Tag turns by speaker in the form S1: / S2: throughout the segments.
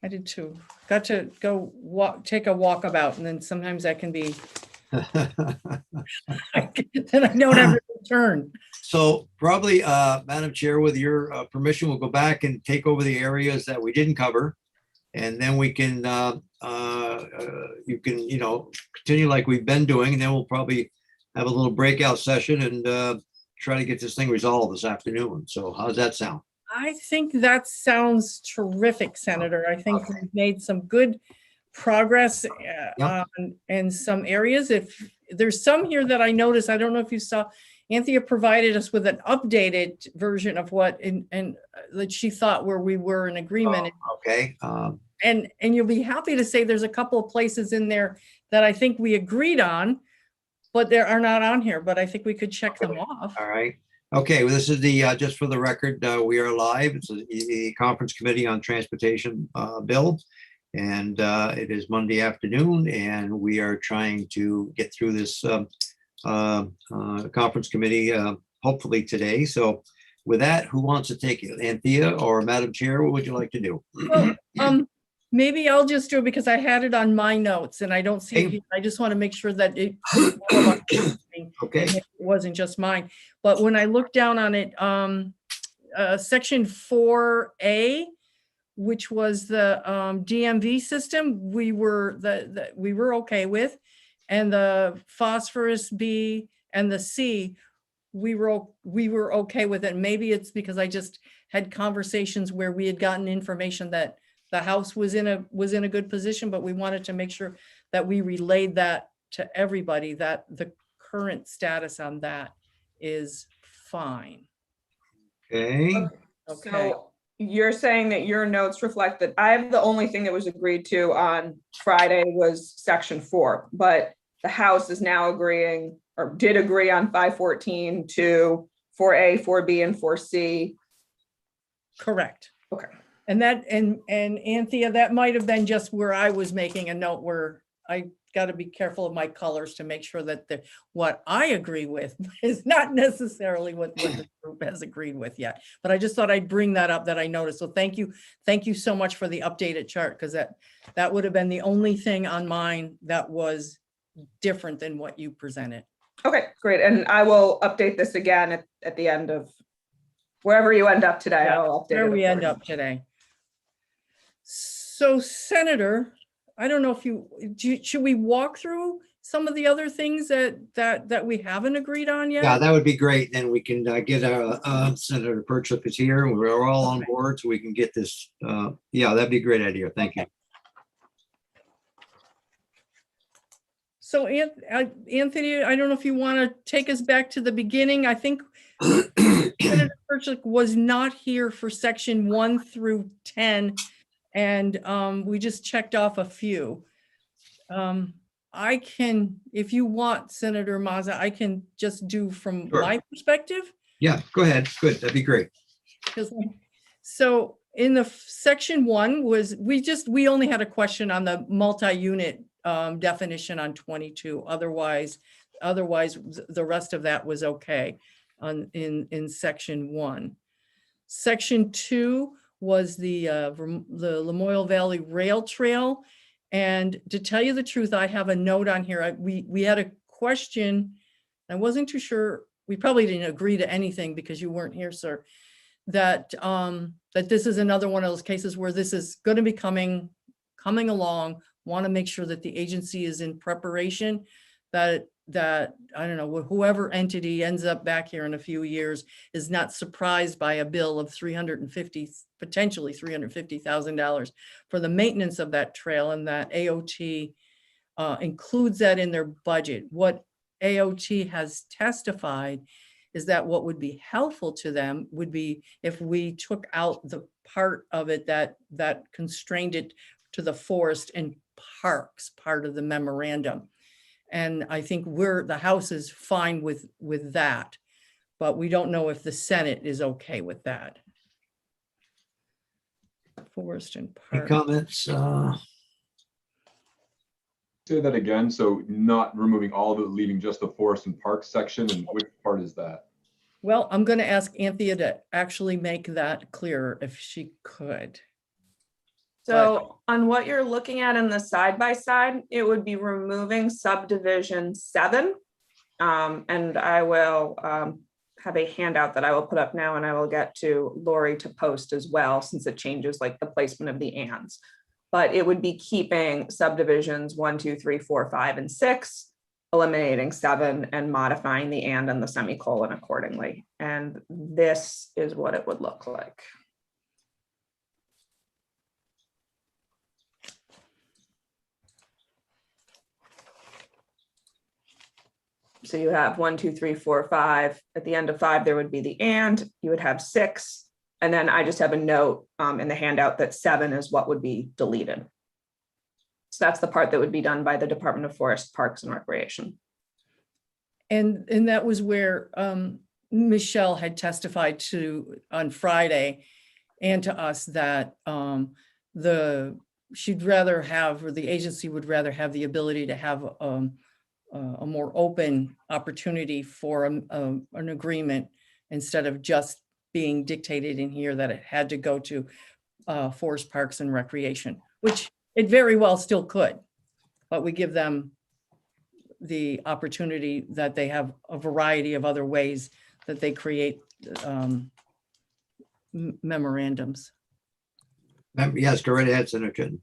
S1: I did too. Got to go walk, take a walkabout, and then sometimes that can be, then I don't ever return.
S2: So probably, Madam Chair, with your permission, we'll go back and take over the areas that we didn't cover. And then we can, you can, continue like we've been doing, and then we'll probably have a little breakout session and try to get this thing resolved this afternoon. So how's that sound?
S1: I think that sounds terrific, Senator. I think
S2: Okay.
S1: we've made some good progress
S2: Yep.
S1: in some areas. If there's some here that I noticed, I don't know if you saw, Anthea provided us with an updated version of what and that she thought where we were in agreement.
S2: Okay.
S1: And you'll be happy to say there's a couple of places in there that I think we agreed on, but they are not on here, but I think we could check them off.
S2: All right. Okay, well, this is the, just for the record, we are live. It's the Conference Committee on Transportation bill. And it is Monday afternoon, and we are trying to get through this conference committee hopefully today. So with that, who wants to take it? Anthea or Madam Chair, what would you like to do?
S1: Well, maybe I'll just do it because I had it on my notes and I don't see it
S2: Okay.
S1: here. I just want to make sure that it
S2: Okay.
S1: it wasn't just mine. But when I looked down on it, section 4A, which was the DMV system, we were we were okay with, and the phosphorus B and the C, we were okay with it. Maybe it's because I just had conversations where we had gotten information that the house was in a good position, but we wanted to make sure that we relayed that to everybody, that the current status on that is fine.
S2: Okay.
S1: Okay.
S3: So you're saying that your notes reflect that the only thing that was agreed to on Friday was section 4, but the House is now agreeing, or did agree on 514 to 4A, 4B, and 4C.
S1: Correct.
S3: Okay.
S1: And that, and Anthea, that might have been just where I was making a note where I got to be careful of my colors to make sure that what I agree with is not necessarily what the group has agreed with yet. But I just thought I'd bring that up that I noticed. So thank you so much for the updated chart, because that would have been the only thing on mine that was different than what you presented.
S3: Okay, great. And I will update this again at the end of wherever you end up today.
S1: Yeah,
S3: I'll update
S1: where
S3: it
S1: we end
S3: accordingly.
S1: up today. So Senator, I don't know if should we walk through some of the other things that we haven't agreed on yet?
S2: Yeah, that would be great. Then we can get Senator Perchik is here, and we're all on board, so we can get this. Yeah, that'd be a great idea. Thank you.
S1: So Anthony, I don't know if you want to take us back to the beginning. I think Senator Perchik was not here for section 1 through 10, and we just checked off a few. I can, if you want, Senator Mazza, I can just do from
S2: Sure.
S1: my perspective.
S2: Yeah, go ahead. Good. That'd be great.
S1: So in the section 1 was, we only had a question on the multi-unit definition on 22. Otherwise the rest of that was okay in section 1. Section 2 was the Lamoille Valley Rail Trail. And to tell you the truth, I have a note on here. We had a question. I wasn't too sure. We probably didn't agree to anything because you weren't here, sir. That this is another one of those cases where this is going to be coming along. Want to make sure that the agency is in preparation, that I don't know, whoever entity ends up back here in a few years is not surprised by a bill of potentially $350,000 for the maintenance of that trail, and that AOT includes that in their budget. What AOT has testified is that what would be helpful to them would be if we took out the part of it that constrained it to the forest and parks part of the memorandum. And I think the House is fine with that, but we don't know if the Senate is okay with that. Forest and
S2: Any
S1: park.
S2: comments?
S4: Say that again. So not removing all of it, leaving just the forest and park section. And which part is that?
S1: Well, I'm going to ask Anthea to actually make that clearer if she could.
S3: So on what you're looking at in the side by side, it would be removing subdivision 7. And I will have a handout that I will put up now, and I will get to Lori to post as well, since it changes like the placement of the ands. But it would be keeping subdivisions 1, 2, 3, 4, 5, and 6, eliminating 7 and modifying the and the semicolon accordingly. And this is what it would look like. So you have 1, 2, 3, 4, 5. At the end of 5, there would be the and, you would have 6. And then I just have a note in the handout that 7 is what would be deleted. So that's the part that would be done by the Department of Forest, Parks and Recreation.
S1: And that was where Michelle had testified to on Friday and to us that she'd rather have, or the agency would rather have the ability to have a more open opportunity for an agreement instead of just being dictated in here that it had to go to Forest, Parks and Recreation, which it very well still could, but we give them the opportunity that they have a variety of other ways that they create memorandums.
S2: Yes, go right ahead, Senator Chin.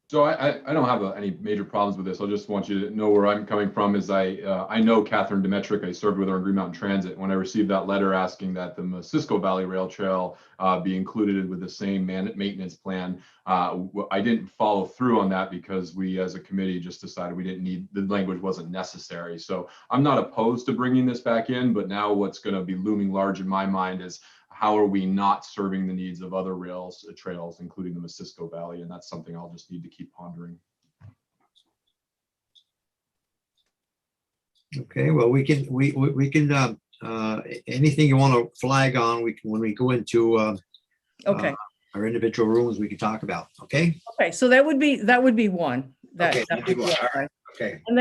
S4: So I don't have any major problems with this. I just want you to know where I'm coming from. Is I know Catherine Demetric. I served with her on Green Mountain Transit. When I received that letter asking that the Mosisco Valley Rail Trail be included with the same maintenance plan, I didn't follow through on that because we, as a committee, just decided we didn't need, the language wasn't necessary. So I'm not opposed to bringing this back in, but now what's going to be looming large in my mind is, how are we not serving the needs of other trails, including the Mosisco Valley? And that's something I'll just need to keep pondering.
S2: Okay, well, we can anything you want to flag on, we can, when we go into
S1: Okay,
S2: our individual rooms, we can talk about. Okay.
S1: okay, so that would be one.
S2: Okay,
S1: That would be
S2: all
S1: one.
S2: right. Okay.
S1: And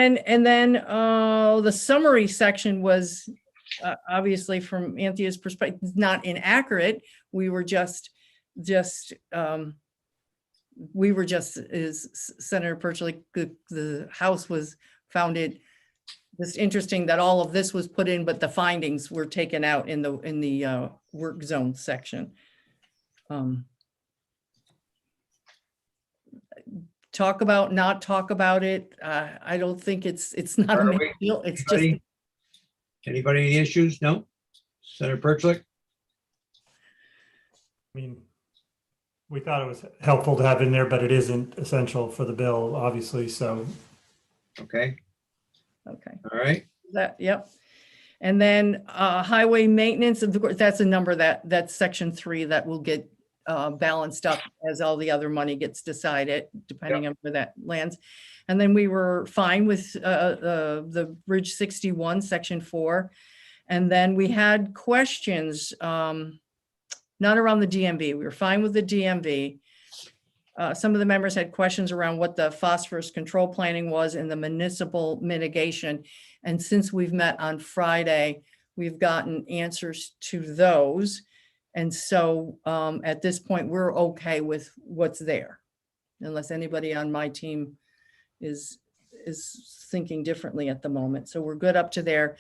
S1: then the summary section was obviously from Anthea's perspective, not inaccurate. We were just as Senator Perchlik, the House was found it just interesting that all of this was put in, but the findings were taken out in the work zone section. Not talk about it. I don't think it's not a big deal. It's just.
S2: Anybody any issues? No? Senator Perchlik?
S5: I mean, we thought it was helpful to have in there, but it isn't essential for the bill, obviously, so.
S2: Okay,
S1: Okay.
S2: all right.
S1: Yep. And then highway maintenance, of course, that's a number that's section 3 that will get balanced up as all the other money gets decided, depending on where that lands. And then we were fine with the Bridge 61, section 4. And then we had questions, not around the DMV. We were fine with the DMV. Some of the members had questions around what the phosphorus control planning was in the municipal mitigation. And since we've met on Friday, we've gotten answers to those. And so at this point, we're okay with what's there, unless anybody on my team is thinking differently at the moment. So we're good up to there.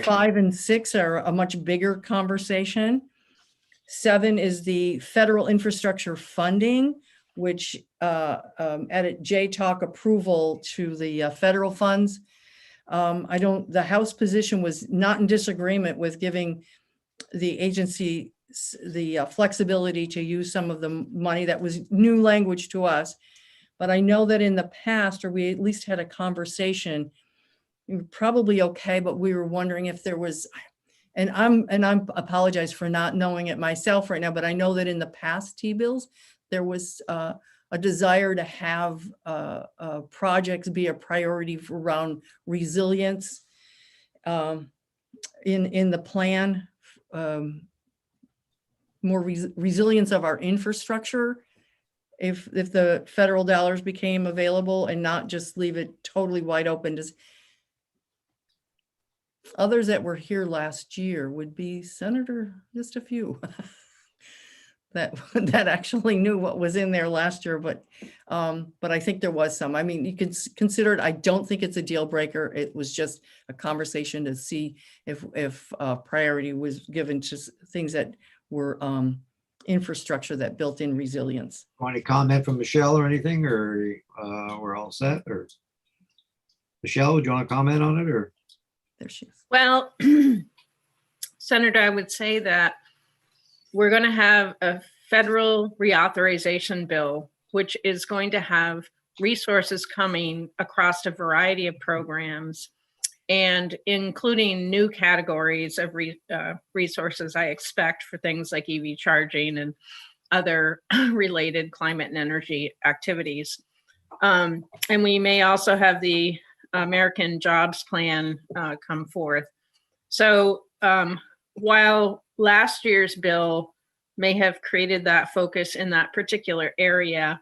S1: 5 and 6 are a much bigger conversation. 7 is the federal infrastructure funding, which added JTALK approval to the federal funds. The House position was not in disagreement with giving the agency the flexibility to use some of the money. That was new language to us. But I know that in the past, or we at least had a conversation, we were probably okay, but we were wondering if there was, and I'm apologize for not knowing it myself right now, but I know that in the past T-bills, there was a desire to have projects be a priority around resilience in the plan, more resilience of our infrastructure. If the federal dollars became available and not just leave it totally wide open. Others that were here last year would be Senator, just a few. that that actually knew what was in there last year, but I think there was some. I mean, you can consider it. I don't think it's a deal breaker. It was just a conversation to see if priority was given to things that were infrastructure that built in resilience.
S2: Want any comment from Michelle or anything, or we're all set? Or Michelle, would you want to comment on it, or?
S1: There she is.
S6: Well, Senator, I would say that we're going to have a federal reauthorization bill, which is going to have resources coming across a variety of programs and including new categories of resources I expect for things like EV charging and other related climate and energy activities. And we may also have the American Jobs Plan come forth. So while last year's bill may have created that focus in that particular area,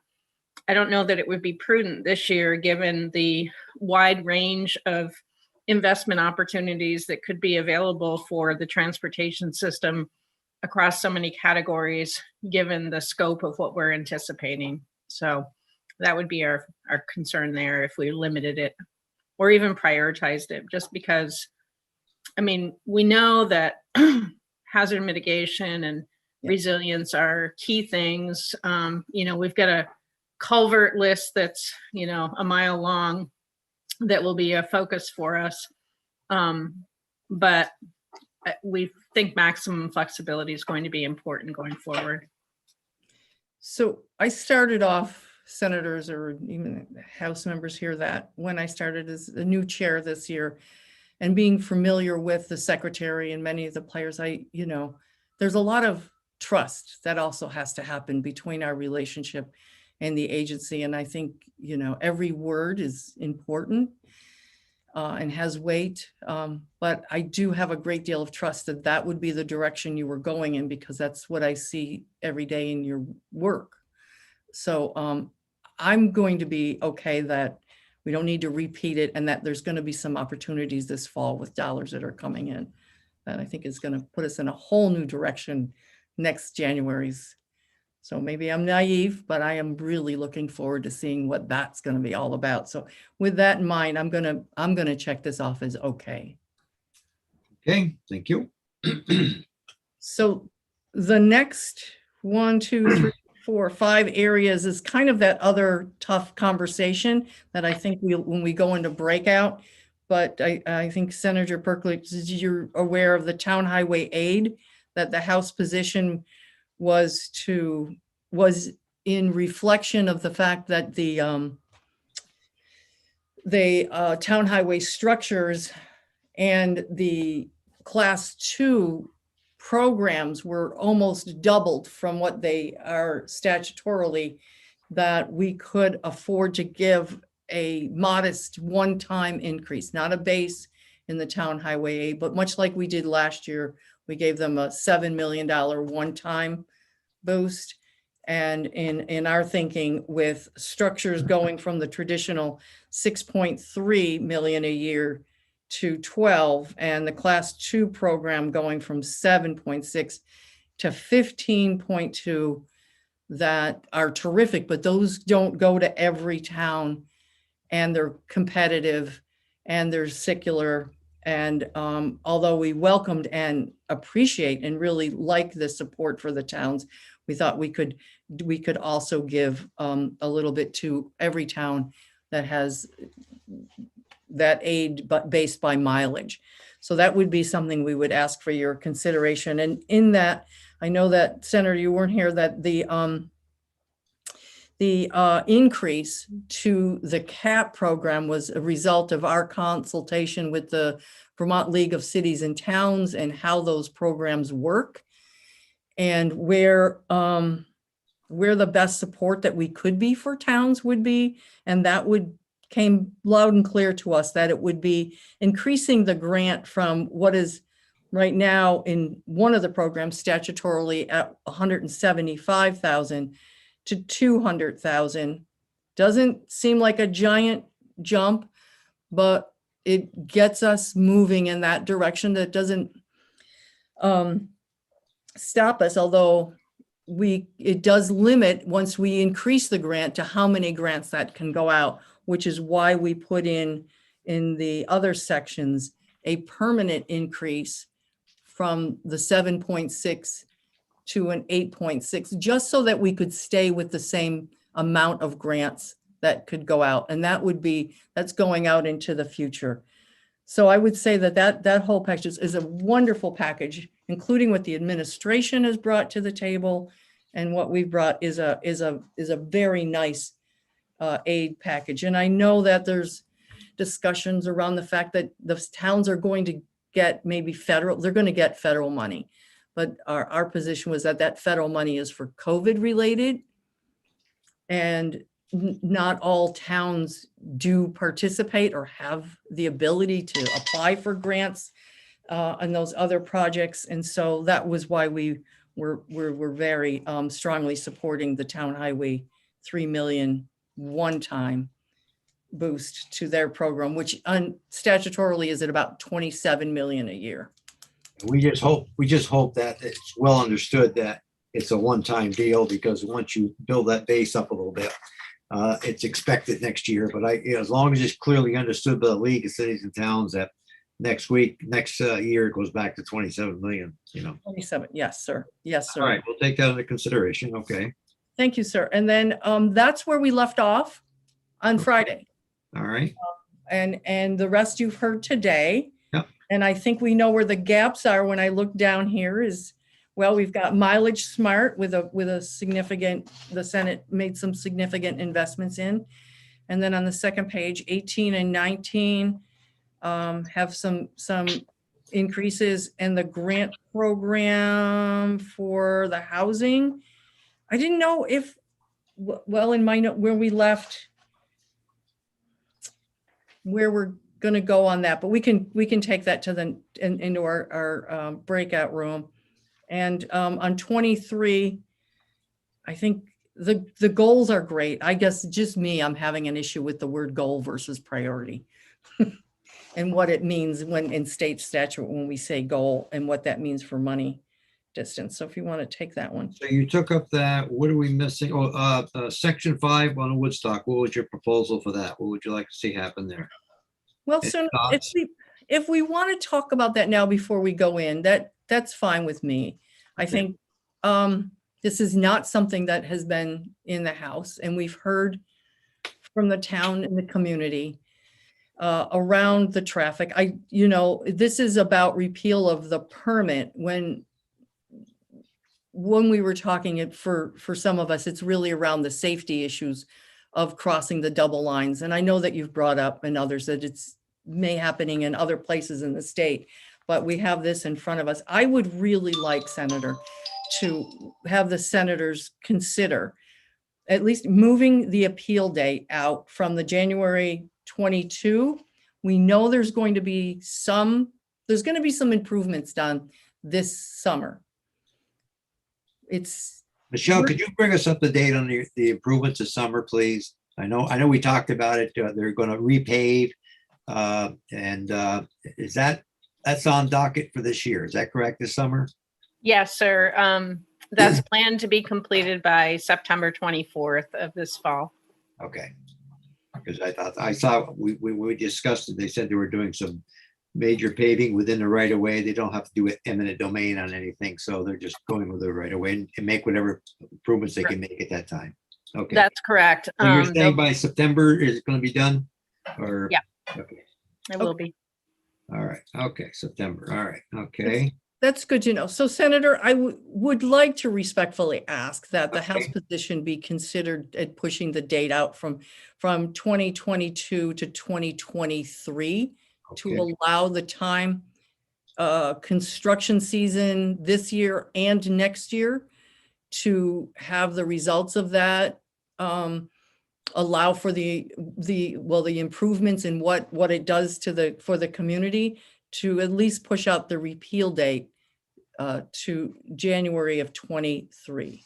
S6: I don't know that it would be prudent this year, given the wide range of investment opportunities that could be available for the transportation system across so many categories, given the scope of what we're anticipating. So that would be our concern there if we limited it or even prioritized it, just because, I mean, we know that hazard mitigation and resilience are key things. We've got a culvert list that's, a mile long that will be a focus for us. But we think maximum flexibility is going to be important going forward.
S1: So I started off, senators or even House members hear that when I started as a new chair this year and being familiar with the secretary and many of the players, there's a lot of trust that also has to happen between our relationship and the agency. And I think, every word is important and has weight. But I do have a great deal of trust that that would be the direction you were going in, because that's what I see every day in your work. So I'm going to be okay that we don't need to repeat it, and that there's going to be some opportunities this fall with dollars that are coming in that I think is going to put us in a whole new direction next January's. So maybe I'm naive, but I am really looking forward to seeing what that's going to be all about. So with that in mind, I'm going to check this off as okay.
S2: Okay, thank you.
S1: So the next 1, 2, 3, 4, 5 areas is kind of that other tough conversation that I think when we go into breakout. But I think Senator Perklich, you're aware of the town highway aid, that the House position was in reflection of the fact that the town highway structures and the class 2 programs were almost doubled from what they are statutorily, that we could afford to give a modest one-time increase, not a base in the town highway aid, but much like we did last year, we gave them a $7 million one-time boost. And in our thinking, with structures going from the traditional 6.3 million a year to 12, and the class 2 program going from 7.6 to 15.2, that are terrific, but those don't go to every town, and they're competitive and they're secular. And although we welcomed and appreciate and really like the support for the towns, we thought we could also give a little bit to every town that has that aid, but based by mileage. So that would be something we would ask for your consideration. And in that, I know that, Senator, you weren't here, that the increase to the CAP program was a result of our consultation with the Vermont League of Cities and Towns and how those programs work, and where the best support that we could be for towns would be. And that came loud and clear to us, that it would be increasing the grant from what is right now in one of the programs statutorily at 175,000 to 200,000. Doesn't seem like a giant jump, but it gets us moving in that direction. That doesn't stop us, although it does limit, once we increase the grant, to how many grants that can go out, which is why we put in the other sections, a permanent increase from the 7.6 to an 8.6, just so that we could stay with the same amount of grants that could go out. And that's going out into the future. So I would say that whole package is a wonderful package, including what the administration has brought to the table. And what we've brought is a very nice aid package. And I know that there's discussions around the fact that the towns are going to get they're going to get federal money. But our position was that federal money is for COVID related. And not all towns do participate or have the ability to apply for grants on those other projects. And so that was why we were very strongly supporting the town highway 3 million one-time boost to their program, which statutorily is at about 27 million a year.
S2: We just hope that it's well understood that it's a one-time deal, because once you build that base up a little bit, it's expected next year. But as long as it's clearly understood by the League of Cities and Towns that next year it goes back to 27 million,
S1: 27, yes, sir. Yes, sir.
S2: All right, we'll take that into consideration. Okay.
S1: Thank you, sir. And then that's where we left off on Friday.
S2: All right.
S1: And the rest you've heard today.
S2: Yep.
S1: And I think we know where the gaps are. When I look down here is, well, we've got mileage smart with a significant, the Senate made some significant investments in. And then on the second page, 18 and 19 have some increases, and the grant program for the housing. I didn't know if, well, in my note where we left, where we're going to go on that, but we can take that to into our breakout room. And on 23, I think the goals are great. I guess just me, I'm having an issue with the word goal versus priority and what it means when in state statute, when we say goal, and what that means for money distance. So if you want to take that one.
S2: So you took up that, what are we missing? Section 5 on Woodstock. What was your proposal for that? What would you like to see happen there?
S1: Well,
S2: Any
S1: so
S2: thoughts?
S1: if we want to talk about that now before we go in, that's fine with me. I
S2: Okay.
S1: think this is not something that has been in the House, and we've heard from the town and the community around the traffic. This is about repeal of the permit. When we were talking it for some of us, it's really around the safety issues of crossing the double lines. And I know that you've brought up and others that it's may happening in other places in the state, but we have this in front of us. I would really like, Senator, to have the senators consider at least moving the appeal date out from the January 22. We know there's going to be some improvements done this summer.
S2: Michelle, could you bring us up to date on the improvements this summer, please? I know we talked about it. They're going to repave, and that's on docket for this year. Is that correct? This summer?
S6: Yes, sir. That's planned to be completed by September 24th of this fall.
S2: Okay. Because I saw we discussed it. They said they were doing some major paving within the right of way. They don't have to do eminent domain on anything. So they're just going with the right of way and make whatever improvements they can make at that time. Okay.
S6: That's correct.
S2: So you're saying by September is it going to be done? Or
S6: Yeah.
S2: Okay.
S6: It will be.
S2: All right. Okay. September. All right. Okay.
S1: That's good to know. So, Senator, I would like to respectfully ask that the House position be considered at pushing the date out from 2022 to 2023 to
S2: Okay.
S1: allow the time, construction season this year and next year, to have the results of that, allow for the improvements in what it does for the community, to at least push out the repeal date to January of 23.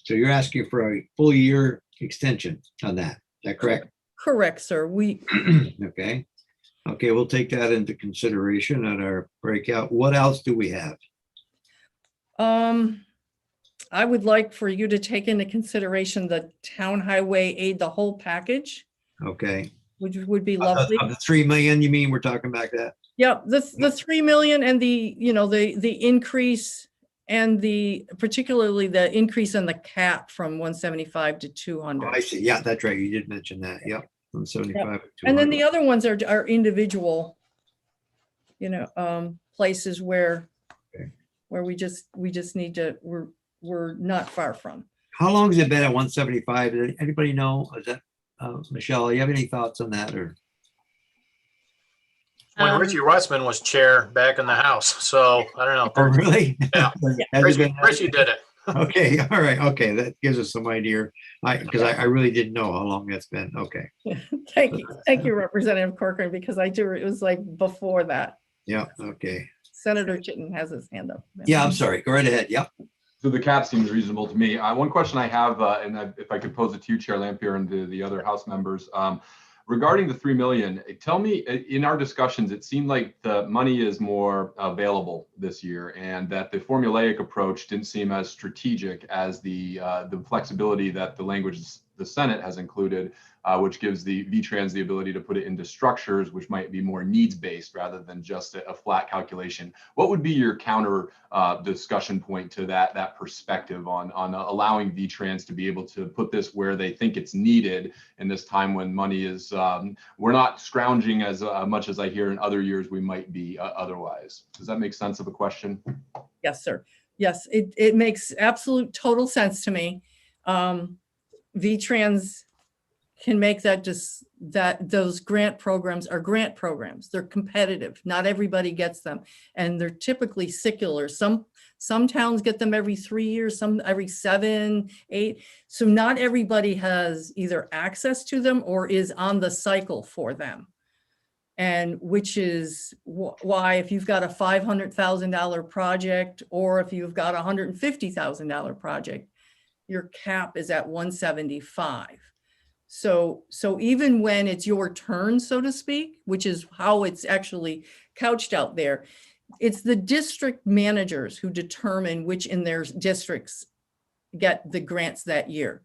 S2: So you're asking for a full year extension on that. Is that correct?
S1: Correct, sir.
S2: Okay. Okay, we'll take that into consideration at our breakout. What else do we have?
S1: I would like for you to take into consideration the town highway aid, the whole package,
S2: Okay.
S1: which would be
S2: Of
S1: lovely.
S2: the 3 million, you mean, we're talking about that?
S1: Yep, the 3 million and the, you know, the increase and the, particularly the increase in the cap from 175 to
S2: Oh,
S1: 200.
S2: I see. Yeah, that's right. You did mention that. Yep. From 75 to
S1: And then
S2: 200.
S1: the other ones are individual, you know, places where,
S2: Okay.
S1: where we just need to, we're not far from.
S2: How long has it been at 175? Does anybody know? Is that, Michelle, you have any thoughts on that or?
S7: When
S6: Um,
S7: Richie Russman was chair back in the House, so I don't know.
S2: Oh, really?
S7: Yeah.
S2: Has it been?
S7: Richie did it.
S2: Okay, all right, okay, that gives us some idea. Because I really didn't know how long that's been. Okay,
S1: Thank you, Representative Corcoran, because it was like before that.
S2: yeah, okay.
S1: Senator Chitton has his hand up.
S2: Yeah, I'm sorry. Go right ahead. Yep.
S4: So the cap seems reasonable to me. One question I have, if I could pose it to you, Chair Lampier, and the other House members, regarding the 3 million, tell me, in our discussions, it seemed like the money is more available this year, and that the formulaic approach didn't seem as strategic as the flexibility that the language the Senate has included, which gives the VTrans the ability to put it into structures which might be more needs-based rather than just a flat calculation. What would be your counter discussion point to that perspective on allowing VTrans to be able to put this where they think it's needed in this time when money is, we're not scrounging as much as I hear in other years we might be otherwise. Does that make sense of a question?
S1: Yes, sir. Yes, it makes absolute total sense to me. VTrans can make that that those grant programs are grant programs. They're competitive. Not everybody gets them. And they're typically secular. Some towns get them every 3 years, some every 7, 8. So not everybody has either access to them or is on the cycle for them. And which is why if you've got a $500,000 project, or if you've got a $150,000 project, your cap is at 175. So even when it's your turn, so to speak, which is how it's actually couched out there, it's the district managers who determine which in their districts get the grants that year.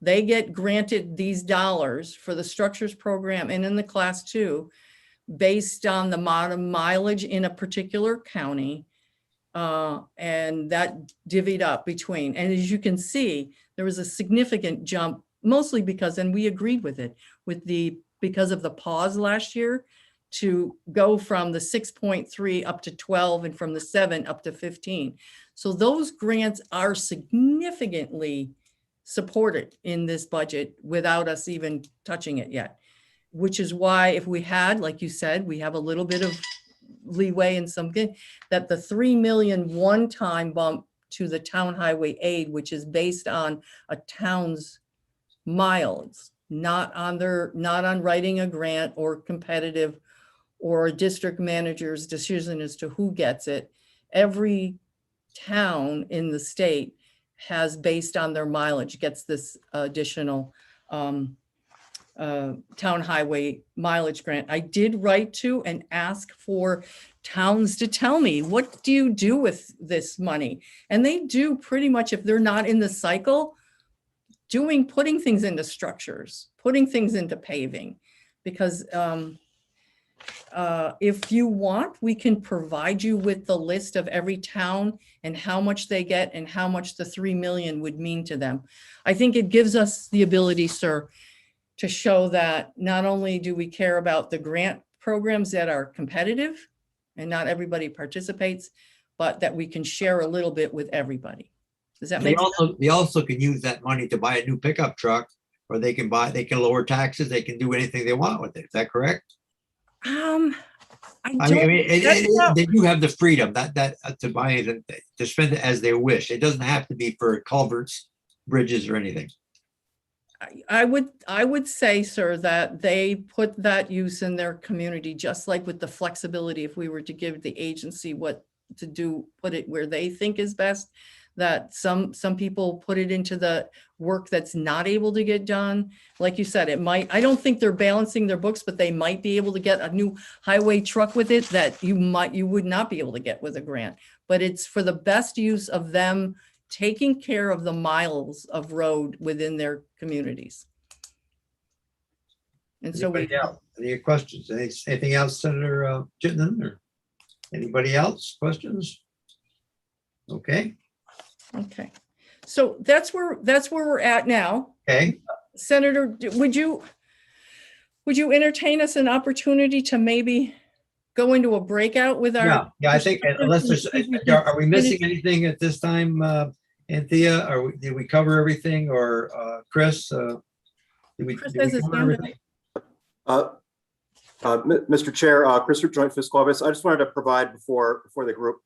S1: They get granted these dollars for the structures program and in the class 2 based on the amount of mileage in a particular county. And that divvied up between, and as you can see, there was a significant jump, mostly because, and we agreed with it, because of the pause last year, to go from the 6.3 up to 12 and from the 7 up to 15. So those grants are significantly supported in this budget without us even touching it yet, which is why if we had, like you said, we have a little bit of leeway in something, that the 3 million one-time bump to the town highway aid, which is based on a town's miles, not on writing a grant or competitive or a district manager's decision as to who gets it. Every town in the state has, based on their mileage, gets this additional town highway mileage grant. I did write to and ask for towns to tell me, what do you do with this money? And they do pretty much, if they're not in the cycle, putting things into structures, putting things into paving. Because if you want, we can provide you with the list of every town and how much they get and how much the 3 million would mean to them. I think it gives us the ability, sir, to show that not only do we care about the grant programs that are competitive and not everybody participates, but that we can share a little bit with everybody. Does that make sense?
S2: They also can use that money to buy a new pickup truck, or they can lower taxes, they can do anything they want with it. Is that correct?
S1: I
S2: I
S1: don't,
S2: mean, they do have the freedom to buy it, to spend it as they wish. It doesn't have to be for culverts, bridges, or anything.
S1: I would say, sir, that they put that use in their community, just like with the flexibility, if we were to give the agency what to do, put it where they think is best, that some people put it into the work that's not able to get done. Like you said, it might, I don't think they're balancing their books, but they might be able to get a new highway truck with it that you would not be able to get with a grant. But it's for the best use of them taking care of the miles of road within their communities. And so we,
S2: Anybody else? Any questions? Anything else, Senator Chittenden, or anybody else? Questions? Okay,
S1: okay. So that's where we're at now.
S2: okay.
S1: Senator, would you entertain us an opportunity to maybe go into a breakout with our?
S2: Yeah, I think unless there's, are we missing anything at this time, Anthea? Did we cover everything, or Chris? Did we
S1: Chris
S2: did we
S1: has his
S2: cover
S1: hand up.
S2: everything?
S8: Mr. Chair, Chris for Joint Fiscal Office. I just wanted to provide before the group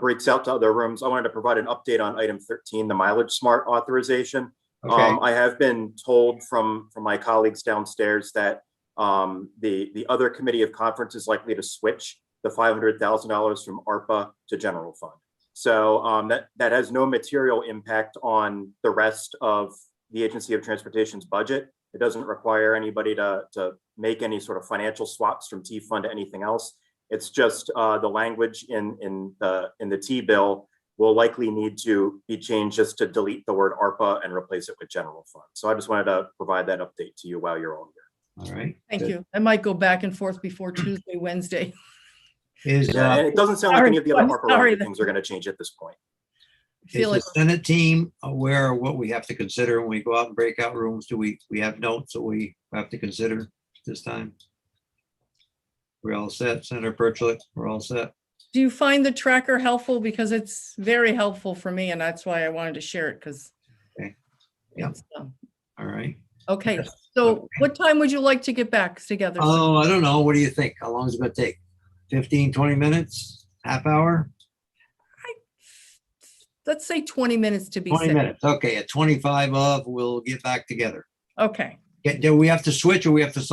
S8: breaks out to other rooms. I wanted to provide an update on item 13, the mileage smart authorization.
S2: Okay,
S8: I have been told from my colleagues downstairs that the other committee of conference is likely to switch the $500,000 from ARPA to general fund. So that has no material impact on the rest of the Agency of Transportation's budget. It doesn't require anybody to make any sort of financial swaps from T fund to anything else. It's just the language in the T bill will likely need to be changed just to delete the word ARPA and replace it with general fund. So I just wanted to provide that update to you while you're all here.
S2: all right.
S1: Thank
S2: Good.
S1: you. I might go back and forth before Tuesday, Wednesday.
S2: Is,
S8: Yeah, and it doesn't sound like any of the other
S1: I'm
S8: ARPA
S1: sorry.
S8: related things are going to change at this point.
S1: I feel
S2: is
S1: like
S2: the Senate team aware of what we have to consider when we go out in breakout rooms? Do we have notes that we have to consider this time? We're all set, Senator Perchlik, we're all set.
S1: do you find the tracker helpful? Because it's very helpful for me, and that's why I wanted to share it, because.
S2: Okay. Yeah. All right.
S1: Okay,
S2: Yes.
S1: so
S2: Okay.
S1: what time would you like to get back together?
S2: Oh, I don't know. What do you think? How long is it gonna take? 15, 20 minutes? Half hour?
S1: Let's say 20 minutes to be
S2: 20
S1: safe.
S2: minutes. Okay, at 25 of, we'll get back together.
S1: Okay.
S2: Do we have to switch, or we have to